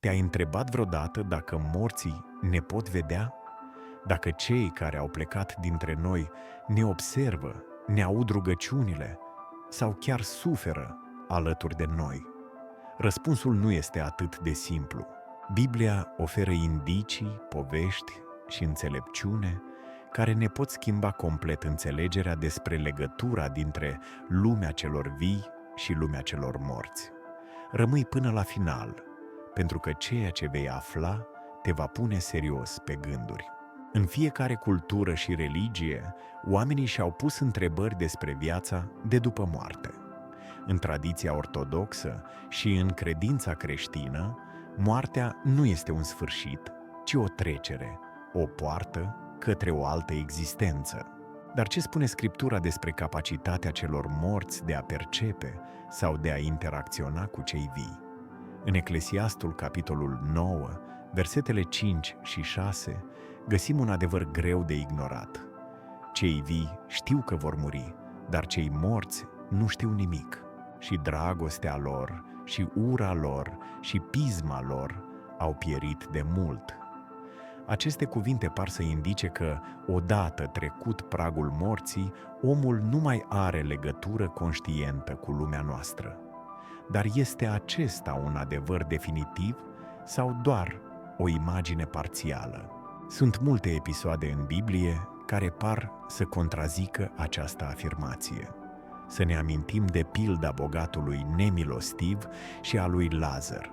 Te-ai întrebat vreodată dacă morții ne pot vedea? Dacă cei care au plecat dintre noi ne observă, ne aud rugăciunile sau chiar suferă alături de noi? Răspunsul nu este atât de simplu. Biblia oferă indicii, povești și înțelepciune care ne pot schimba complet înțelegerea despre legătura dintre lumea celor vii și lumea celor morți. Rămâi până la final, pentru că ceea ce vei afla te va pune serios pe gânduri. În fiecare cultură și religie, oamenii și-au pus întrebări despre viața de după moarte. În tradiția ortodoxă și în credința creștină, moartea nu este un sfârșit, ci o trecere, o poartă către o altă existență. Dar ce spune Scriptura despre capacitatea celor morți de a percepe sau de a interacționa cu cei vii? În Eclesiastul, capitolul 9, versetele 5 și 6, găsim un adevăr greu de ignorat. Cei vii știu că vor muri, dar cei morți nu știu nimic. Și dragostea lor, și ura lor, și pisma lor au pierit de mult. Aceste cuvinte par să indice că, odată trecut pragul morții, omul nu mai are legătură conștientă cu lumea noastră. Dar este acesta un adevăr definitiv sau doar o imagine parțială? Sunt multe episoade în Biblie care par să contrazică această afirmație. Să ne amintim de pilda bogatului nemilostiv și a lui Lazar.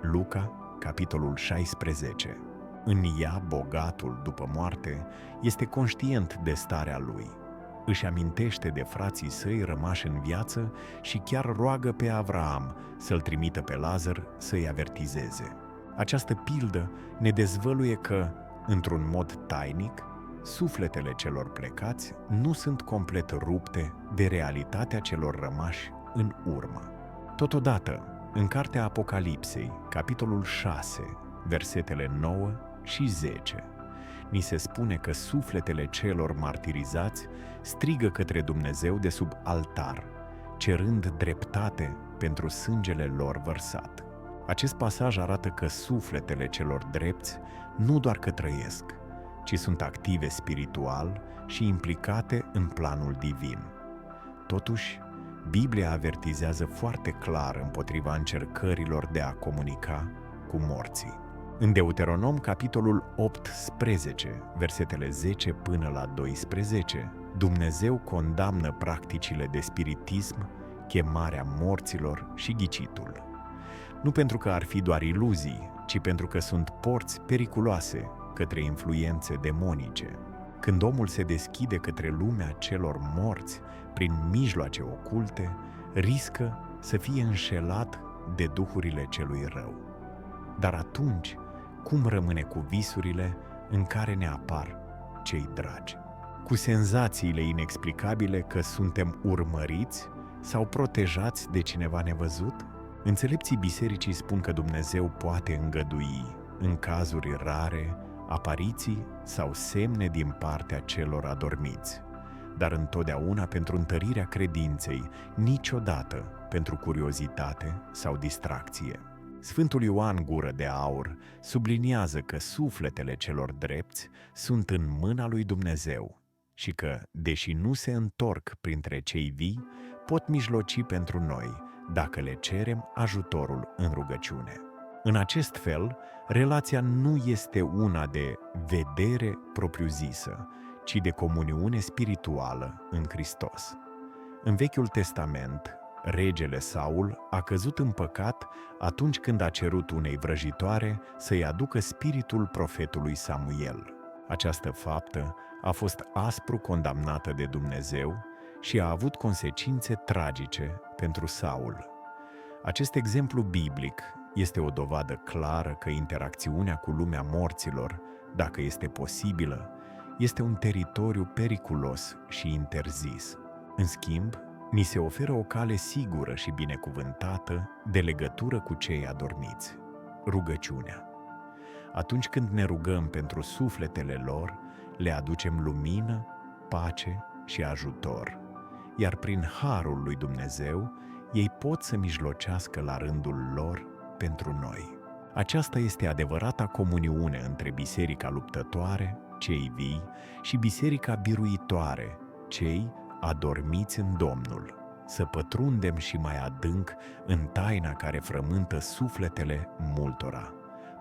Luca, capitolul 16. În ea, bogatul, după moarte, este conștient de starea lui. Își amintește de frații săi rămași în viață și chiar roagă pe Avraam să-l trimită pe Lazar să-i avertizeze. Această pildă ne dezvăluie că, într-un mod tainic, sufletele celor plecați nu sunt complet rupte de realitatea celor rămași în urmă. Totodată, în cartea Apocalipsei, capitolul 6, versetele 9 și 10, ni se spune că sufletele celor martirizați strigă către Dumnezeu de sub altar, cerând dreptate pentru sângele lor vărsat. Acest pasaj arată că sufletele celor drepți nu doar că trăiesc, ci sunt active spiritual și implicate în planul divin. Totuși, Biblia avertizează foarte clar împotriva încercărilor de a comunica cu morții. În Deuteronom, capitolul 18, versetele 10 până la 12, Dumnezeu condamnă practicile de spiritism, chemarea morților și ghicitul. Nu pentru că ar fi doar iluzii, ci pentru că sunt porți periculoase către influențe demonice. Când omul se deschide către lumea celor morți prin mijloace oculte, riscă să fie înșelat de duhurile celui rău. Dar atunci, cum rămâne cu visurile în care ne apar cei dragi? Cu senzațiile inexplicabile că suntem urmăriți sau protejați de cineva nevăzut? Înțelepții bisericii spun că Dumnezeu poate îngădui, în cazuri rare, apariții sau semne din partea celor adormiți, dar întotdeauna pentru întărirea credinței, niciodată pentru curiozitate sau distracție. Sfântul Ioan Gură de Aur subliniază că sufletele celor drepți sunt în mâna lui Dumnezeu și că, deși nu se întorc printre cei vii, pot mijloci pentru noi dacă le cerem ajutorul în rugăciune. În acest fel, relația nu este una de vedere propriu-zisă, ci de comuniune spirituală în Hristos. În Vechiul Testament, regele Saul a căzut în păcat atunci când a cerut unei vrăjitoare să-i aducă spiritul profetului Samuel. Această faptă a fost aspru condamnată de Dumnezeu și a avut consecințe tragice pentru Saul. Acest exemplu biblic este o dovadă clară că interacțiunea cu lumea morților, dacă este posibilă, este un teritoriu periculos și interzis. În schimb, ni se oferă o cale sigură și binecuvântată de legătură cu cei adormiți: rugăciunea. Atunci când ne rugăm pentru sufletele lor, le aducem lumină, pace și ajutor, iar prin harul lui Dumnezeu, ei pot să mijlocească la rândul lor pentru noi. Aceasta este adevărata comuniune între biserica luptătoare, cei vii, și biserica biruitoare, cei adormiți în Domnul. Să pătrundem și mai adânc în taina care frământă sufletele multora.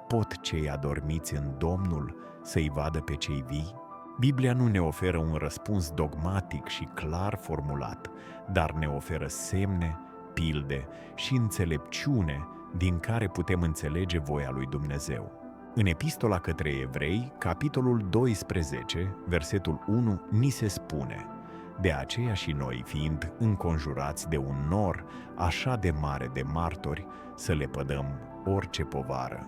Pot cei adormiți în Domnul să-i vadă pe cei vii? Biblia nu ne oferă un răspuns dogmatic și clar formulat, dar ne oferă semne, pilde și înțelepciune din care putem înțelege voia lui Dumnezeu. În Epistola către Evrei, capitolul 12, versetul 1, ni se spune: de aceea și noi, fiind înconjurați de un nor așa de mare de martori, să lepădăm orice povară.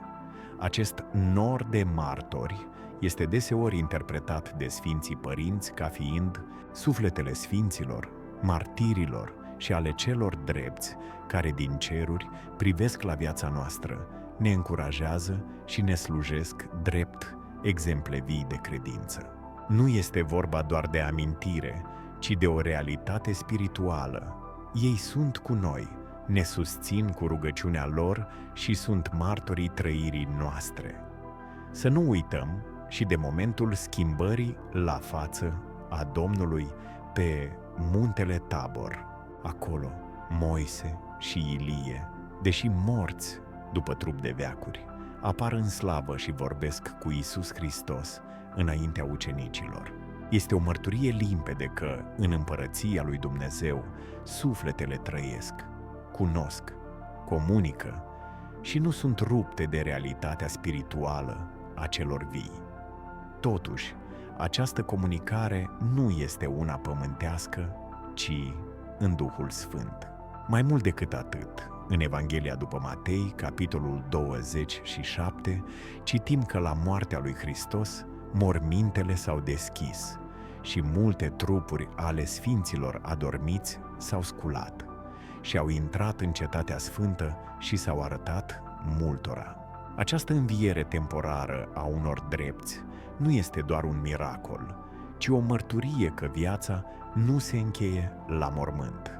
Acest nor de martori este deseori interpretat de Sfinții Părinți ca fiind sufletele sfinților, martirilor și ale celor drepți care din ceruri privesc la viața noastră, ne încurajează și ne slujesc drept exemple vii de credință. Nu este vorba doar de amintire, ci de o realitate spirituală. Ei sunt cu noi, ne susțin cu rugăciunea lor și sunt martorii trăirii noastre. Să nu uităm și de momentul schimbării la față a Domnului pe muntele Tabor. Acolo, Moise și Ilie, deși morți după trup de veacuri, apar în slavă și vorbesc cu Iisus Hristos înaintea ucenicilor. Este o mărturie limpede că, în împărăția lui Dumnezeu, sufletele trăiesc, cunosc, comunică și nu sunt rupte de realitatea spirituală a celor vii. Totuși, această comunicare nu este una pământească, ci în Duhul Sfânt. Mai mult decât atât, în Evanghelia după Matei, capitolul 27, citim că la moartea lui Hristos, mormintele s-au deschis și multe trupuri ale sfinților adormiți s-au sculat și au intrat în cetatea sfântă și s-au arătat multora. Această înviere temporară a unor drepți nu este doar un miracol, ci o mărturie că viața nu se încheie la mormânt.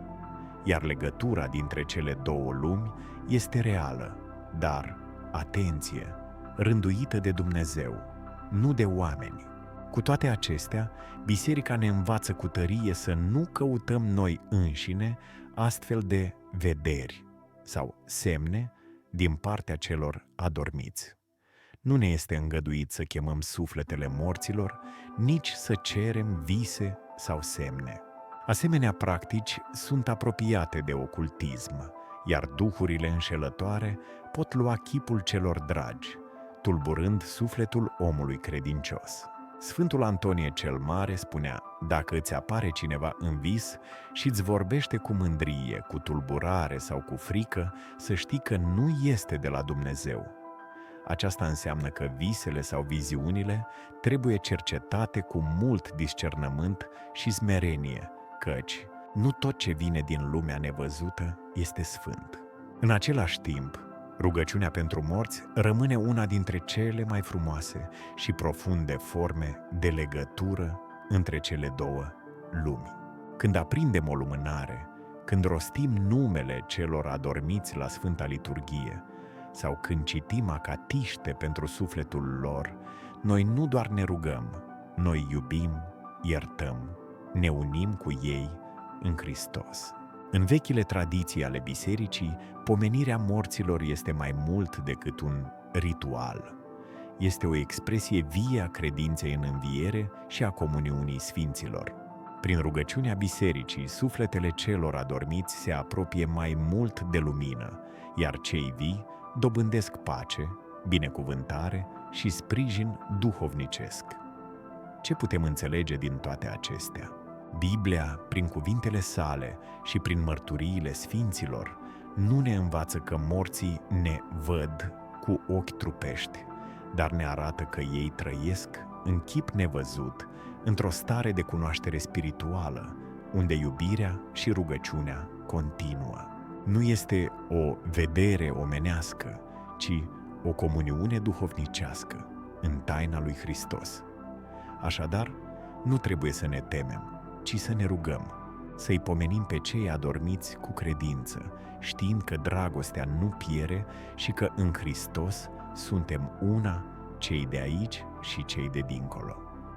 Iar legătura dintre cele două lumi este reală, dar, atenție, rânduită de Dumnezeu, nu de oameni. Cu toate acestea, Biserica ne învață cu tărie să nu căutăm noi înșine astfel de vederi sau semne din partea celor adormiți. Nu ne este îngăduit să chemăm sufletele morților, nici să cerem vise sau semne. Asemenea practici sunt apropiate de ocultism, iar duhurile înșelătoare pot lua chipul celor dragi, tulburând sufletul omului credincios. Sfântul Antonie cel Mare spunea: dacă îți apare cineva în vis și îți vorbește cu mândrie, cu tulburare sau cu frică, să știi că nu este de la Dumnezeu. Aceasta înseamnă că visele sau viziunile trebuie cercetate cu mult discernământ și smerenie, căci nu tot ce vine din lumea nevăzută este sfânt. În același timp, rugăciunea pentru morți rămâne una dintre cele mai frumoase și profunde forme de legătură între cele două lumi. Când aprindem o lumânare, când rostim numele celor adormiți la Sfânta Liturghie sau când citim acatiște pentru sufletul lor, noi nu doar ne rugăm, noi iubim, iertăm, ne unim cu ei în Hristos. În vechile tradiții ale bisericii, pomenirea morților este mai mult decât un ritual. Este o expresie vie a credinței în înviere și a comuniunii sfinților. Prin rugăciunea bisericii, sufletele celor adormiți se apropie mai mult de lumină, iar cei vii dobândesc pace, binecuvântare și sprijin duhovnicesc. Ce putem înțelege din toate acestea? Biblia, prin cuvintele sale și prin mărturiile sfinților, nu ne învață că morții ne văd cu ochi trupești, dar ne arată că ei trăiesc în chip nevăzut, într-o stare de cunoaștere spirituală, unde iubirea și rugăciunea continuă. Nu este o vedere omenească, ci o comuniune duhovnicească în taina lui Hristos. Așadar, nu trebuie să ne temem, ci să ne rugăm, să-i pomenim pe cei adormiți cu credință, știind că dragostea nu piere și că în Hristos suntem una, cei de aici și cei de dincolo.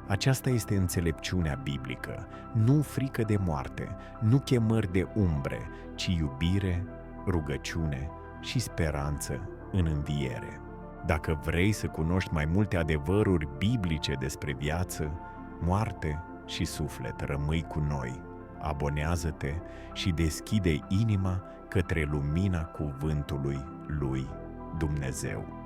Aceasta este înțelepciunea biblică, nu frică de moarte, nu chemări de umbre, ci iubire, rugăciune și speranță în înviere. Dacă vrei să cunoști mai multe adevăruri biblice despre viață, moarte și suflet, rămâi cu noi. Abonează-te și deschide inima către lumina cuvântului lui Dumnezeu.